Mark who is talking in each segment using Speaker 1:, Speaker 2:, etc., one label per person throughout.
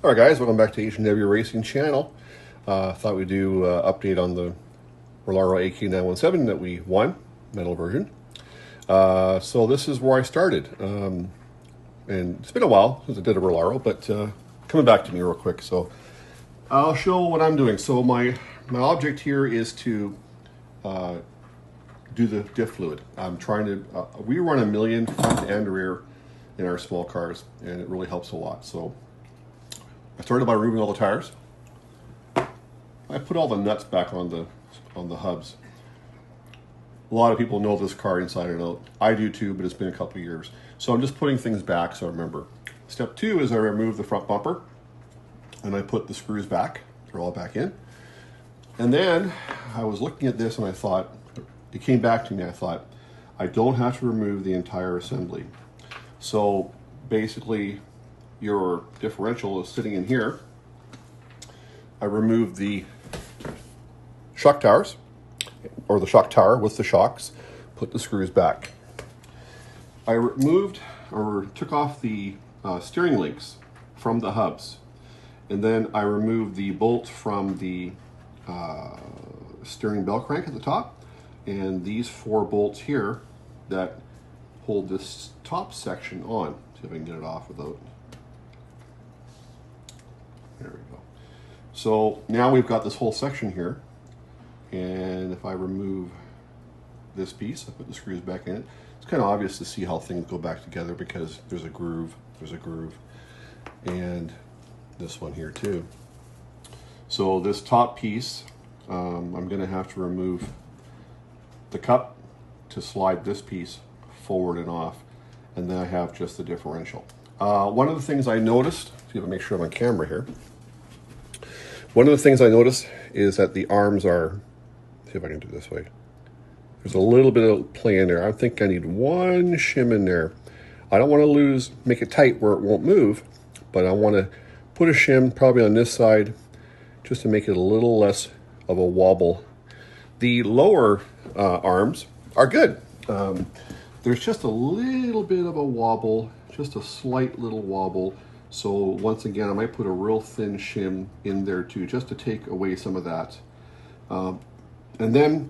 Speaker 1: All right, guys, welcome back to AK917 Racing Channel. Thought we'd do update on the RLAARLO AK917 that we won, metal version. So this is where I started. And it's been a while since I did a RLAARLO, but coming back to me real quick. So I'll show what I'm doing. So my object here is to do the diff fluid. I'm trying to, we run 1 million front and rear in our small cars, and it really helps a lot. So I started by removing all the tires. I put all the nuts back on the hubs. A lot of people know this car inside and out. I do too, but it's been a couple of years. So I'm just putting things back so I remember. Step 2 is I remove the front bumper and I put the screws back. They're all back in. And then I was looking at this and I thought, it came back to me, I thought, I don't have to remove the entire assembly. So basically, your differential is sitting in here. I removed the shock towers, or the shock tower with the shocks, put the screws back. I removed or took off the steering links from the hubs, and then I removed the bolt from the steering bell crank at the top, and these 4 bolts here that hold this top section on. See if I can get it off without. There we go. So now we've got this whole section here, and if I remove this piece, I put the screws back in it. It's kind of obvious to see how things go back together because there's a groove, and this one here too. So this top piece, I'm going to have to remove the cup to slide this piece forward and off, and then I have just the differential. One of the things I noticed, see if I make sure I'm on camera here. One of the things I noticed is that the arms are, see if I can do it this way. There's a little bit of play in there. I think I need 1 shim in there. I don't want to make it tight where it won't move, but I want to put a shim probably on this side just to make it a little less of a wobble. The lower arms are good. There's just a little bit of a wobble, just a slight little wobble. So once again, I might put a real thin shim in there too, just to take away some of that. And then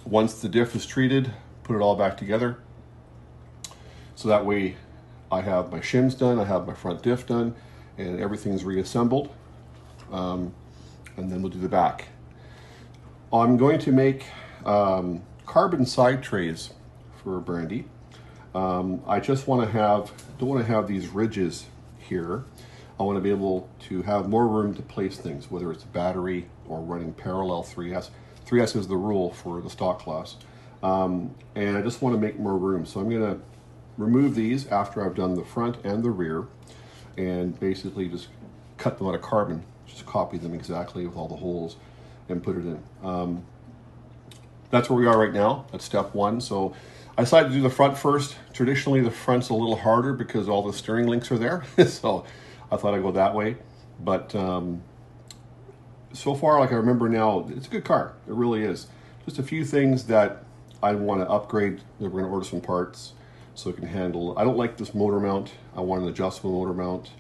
Speaker 1: once the diff is treated, put it all back together. So that way I have my shims done, I have my front diff done, and everything's reassembled. And then we'll do the back. I'm going to make carbon side trays for Brandy. I just want to don't want to have these ridges here. I want to be able to have more room to place things, whether it's a battery or running parallel 3S. 3S is the rule for the stock class. And I just want to make more room. So I'm going to remove these after I've done the front and the rear, and basically just cut them out of carbon, just copy them exactly with all the holes and put it in. That's where we are right now. That's step 1. So I decided to do the front first. Traditionally, the front's a little harder because all the steering links are there. So I thought I'd go that way. But so far, like I remember now, it's a good car. It really is. Just a few things that I want to upgrade. We're going to order some parts so it can handle. I don't like this motor mount. I want an adjustable motor mount.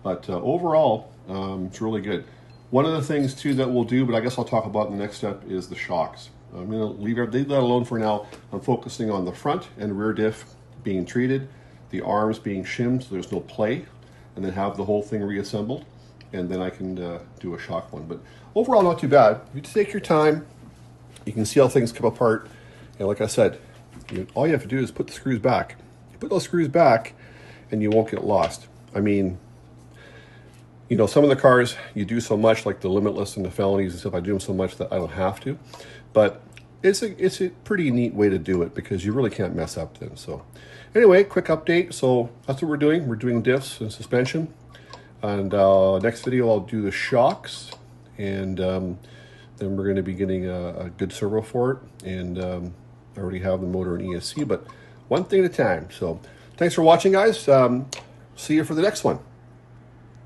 Speaker 1: But overall, it's really good. One of the things too that we'll do, but I guess I'll talk about in the next step, is the shocks. I'm going to leave that alone for now. I'm focusing on the front and rear diff being treated, the arms being shimmed so there's no play, and then have the whole thing reassembled, and then I can do a shock one. But overall, not too bad. If you take your time, you can see how things come apart. And like I said, all you have to do is put the screws back. You put those screws back, and you won't get lost. I mean, you know, some of the cars you do so much, like the Limitless and the Felonies and stuff, I do them so much that I don't have to. But it's a pretty neat way to do it because you really can't mess up then. So anyway, quick update. So that's what we're doing. We're doing diffs and suspension. And next video, I'll do the shocks. And then we're going to be getting a good servo for it. And I already have the motor and ESC, but one thing at a time. So thanks for watching, guys. See you for the next one.